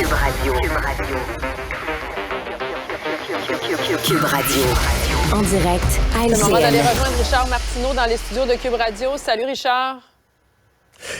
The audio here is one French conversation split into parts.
Cube Radio. En direct à LCN. C'est le moment d'aller rejoindre Richard Martineau dans les studios de Cube Radio. Salut Richard.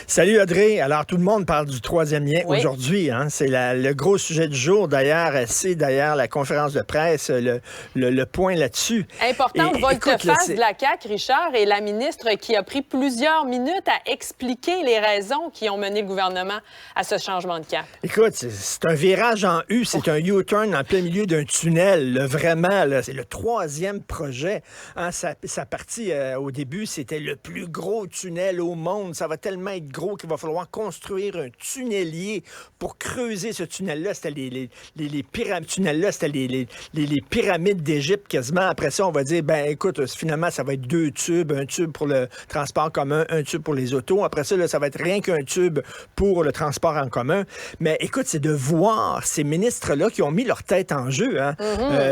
Salut Audrey. Alors, tout le monde parle du troisième lien aujourd'hui. Hein? C'est le gros sujet du jour. D'ailleurs, c'est la conférence de presse, le point là-dessus. Importante volte-face de la CAQ, Richard, et la ministre qui a pris plusieurs minutes à expliquer les raisons qui ont mené le gouvernement à ce changement de cap. Écoute, c'est un virage en U, c'est un U-turn en plein milieu d'un tunnel. Là, vraiment, là, c'est le troisième projet. Hein? Sa partie, au début, c'était le plus gros tunnel au monde. Ça va tellement être gros qu'il va falloir construire un tunnelier pour creuser ce tunnel-là. C'était les pyramides. Tunnel-là, c'était les pyramides d'Égypte quasiment. Après ça, on va dire, ben écoute, finalement, ça va être 2 tubes, un tube pour le transport commun, un tube pour les autos. Après ça, là, ça va être rien qu'un tube pour le transport en commun. Mais écoute, c'est de voir ces ministres-là qui ont mis leur tête en jeu. Hein?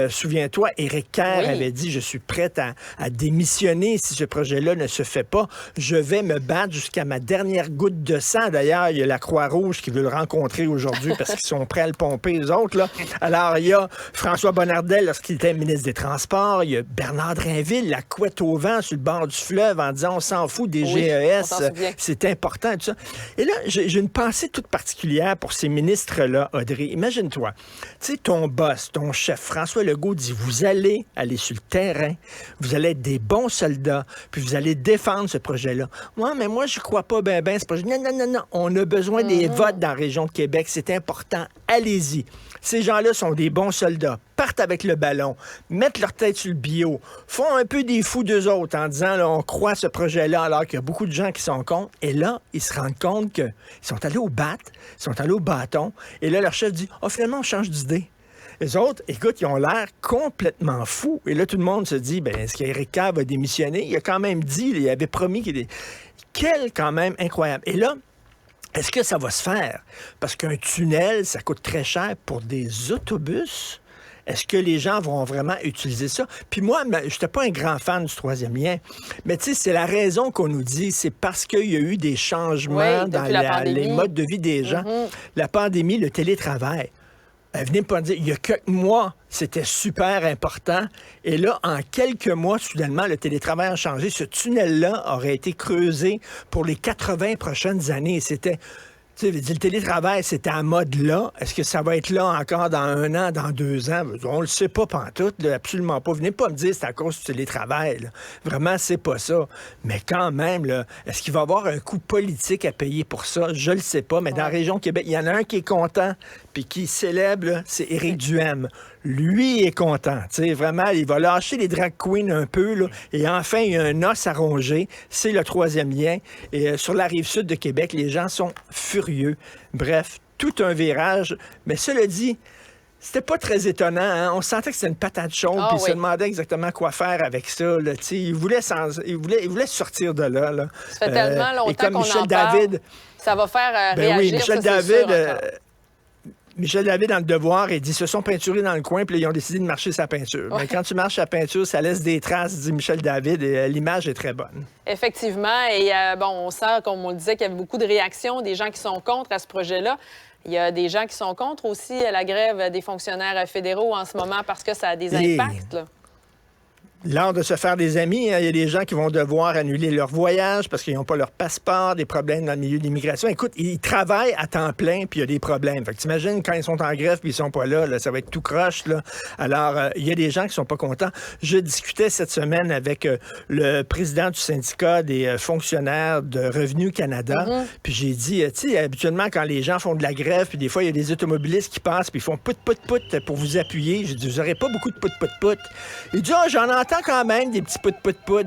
Souviens-toi, Éric Kerr avait dit, je suis prête à démissionner si ce projet-là ne se fait pas. Je vais me battre jusqu'à ma dernière goutte de sang. D'ailleurs, il y a la Croix-Rouge qui veut le rencontrer aujourd'hui parce qu'ils sont prêts à le pomper, eux autres. Là. Alors, il y a François Bonnardel lorsqu'il était ministre des Transports. Il y a Bernard Drinville, la couette au vent sur le bord du fleuve en disant on s'en fout des GES, c'est important, tout ça. Et là, j'ai une pensée toute particulière pour ces ministres-là, Audrey. Imagine-toi, tu sais, ton boss, ton chef, François Legault dit vous allez aller sur le terrain, vous allez être des bons soldats, puis vous allez défendre ce projet-là. Ouais, mais moi, je crois pas ben, c'est pas... Non. On a besoin des votes dans la région de Québec. C'est important. Allez-y. Ces gens-là sont des bons soldats. Partent avec le ballon. Mettent leur tête sur le bio. Font un peu des fous d'eux autres en disant, là, on croit à ce projet-là alors qu'il y a beaucoup de gens qui sont contre. Et là, ils se rendent compte qu'ils sont allés au bat, ils sont allés au bâton. Et là, leur chef dit, finalement, on change d'idée. Les autres, écoute, ils ont l'air complètement fous. Et là, tout le monde se dit, est-ce qu'Éric Kerr va démissionner? Il a quand même dit, il avait promis qu'il est... Quel, quand même, incroyable. Et là, est-ce que ça va se faire? Parce qu'un tunnel, ça coûte très cher pour des autobus. Est-ce que les gens vont vraiment utiliser ça? Puis moi, je n'étais pas un grand fan du troisième lien. Mais tu sais, c'est la raison qu'on nous dit. C'est parce qu'il y a eu des changements dans les modes de vie des gens. La pandémie, le télétravail. Venez pas me dire, il y a quelques mois, c'était super important. Et là, en quelques mois, soudainement, le télétravail a changé. Ce tunnel-là aurait été creusé pour les 80 prochaines années. C'était... Tu sais, le télétravail, c'était en mode là. Est-ce que ça va être là encore dans 1 an, dans 2 ans? On le sait pas pantoute, là, absolument pas. Venez pas me dire que c'est à cause du télétravail. Là. Vraiment, c'est pas ça. Mais quand même, là, est-ce qu'il va y avoir un coût politique à payer pour ça? Je le sais pas. Mais dans la région de Québec, il y en a un qui est content puis qui célèbre, là, c'est Éric Duhaime. Lui est content. Tu sais, vraiment, il va lâcher les drag queens un peu. Là, et enfin, il y a un os à ronger. C'est le troisième lien. Et sur la rive sud de Québec, les gens sont furieux. Bref, tout un virage. Mais cela dit, c'était pas très étonnant. Hein? On sentait que c'était une patate chaude, puis il se demandait exactement quoi faire avec ça. Là. Il voulait sortir de là. Là. Ça fait tellement longtemps qu'on en parle. Ça va faire réagir, Michel David... Michel David, dans Le Devoir, il dit ils se sont peinturés dans le coin, puis ils ont décidé de marcher sa peinture. Mais quand tu marches sa peinture, ça laisse des traces, dit Michel David, et l'image est très bonne. Effectivement. Et on sent, comme on le disait, qu'il y avait beaucoup de réactions, des gens qui sont contre à ce projet-là. Il y a des gens qui sont contre aussi la grève des fonctionnaires fédéraux en ce moment parce que ça a des impacts. Là. L'art de se faire des amis, il y a des gens qui vont devoir annuler leur voyage parce qu'ils n'ont pas leur passeport, des problèmes dans le milieu de l'immigration. Écoute, ils travaillent à temps plein, puis il y a des problèmes. Fait que t'imagines, quand ils sont en grève, puis ils sont pas là, ça va être tout croche, là. Alors, il y a des gens qui sont pas contents. Je discutais cette semaine avec le président du syndicat des fonctionnaires de Revenu Canada, puis j'ai dit, tu sais, habituellement, quand les gens font de la grève, puis des fois, il y a des automobilistes qui passent, puis ils font pout pour vous appuyer. J'ai dit, vous n'aurez pas beaucoup de pout. Il dit, j'en entends quand même des petits pout.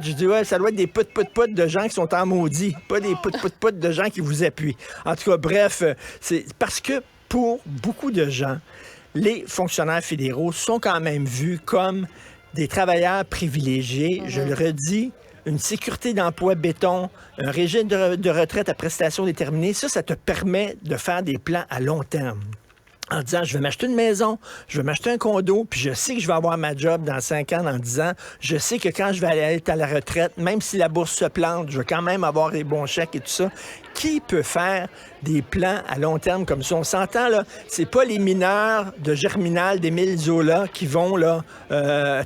Je dis, ça doit être des pout de gens qui sont en maudit, pas des pout de gens qui vous appuient. En tout cas, bref, c'est parce que pour beaucoup de gens, les fonctionnaires fédéraux sont quand même vus comme des travailleurs privilégiés. Je le redis, une sécurité d'emploi béton, un régime de retraite à prestations déterminées, ça te permet de faire des plans à long terme. En disant, je vais m'acheter une maison, je vais m'acheter un condo, puis je sais que je vais avoir ma job dans 5 ans, dans 10 ans. Je sais que quand je vais aller être à la retraite, même si la bourse se plante, je vais quand même avoir les bons chèques et tout ça. qui peut faire des plans à long terme comme ça? On s'entend, là, c'est pas les mineurs de Germinal d'Émile Zola qui vont là,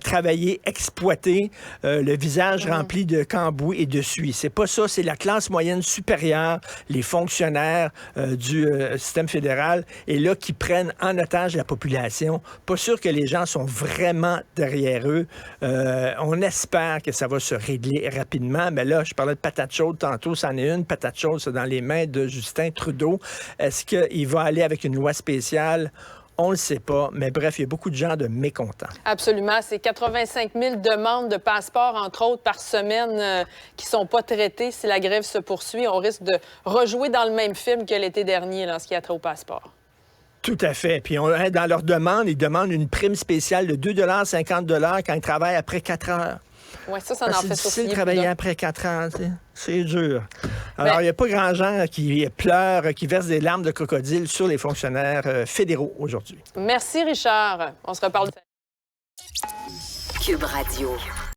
travailler, exploiter le visage rempli de cambouis et de suie. C'est pas ça, c'est la classe moyenne supérieure, les fonctionnaires du système fédéral, et là, qui prennent en otage la population. Pas sûr que les gens sont vraiment derrière eux. On espère que ça va se régler rapidement, mais là, je parlais de patate chaude tantôt, c'en est une. Patate chaude, c'est dans les mains de Justin Trudeau. Est-ce qu'il va aller avec une loi spéciale? On ne le sait pas, mais bref, il y a beaucoup de gens de mécontents. Absolument. C'est 85 000 demandes de passeports, entre autres, par semaine qui ne sont pas traitées. Si la grève se poursuit, on risque de rejouer dans le même film que l'été dernier, là, en ce qui a trait au passeport. Tout à fait. Puis dans leur demande, ils demandent une prime spéciale de 2,50 quand ils travaillent après 4 heures. Oui, ça en fait C'est difficile de travailler après 4 heures. C'est dur. Alors, il n'y a pas grand gens qui pleurent, qui versent des larmes de crocodile sur les fonctionnaires fédéraux aujourd'hui. Merci, Richard. On se reparle. Cube Radio.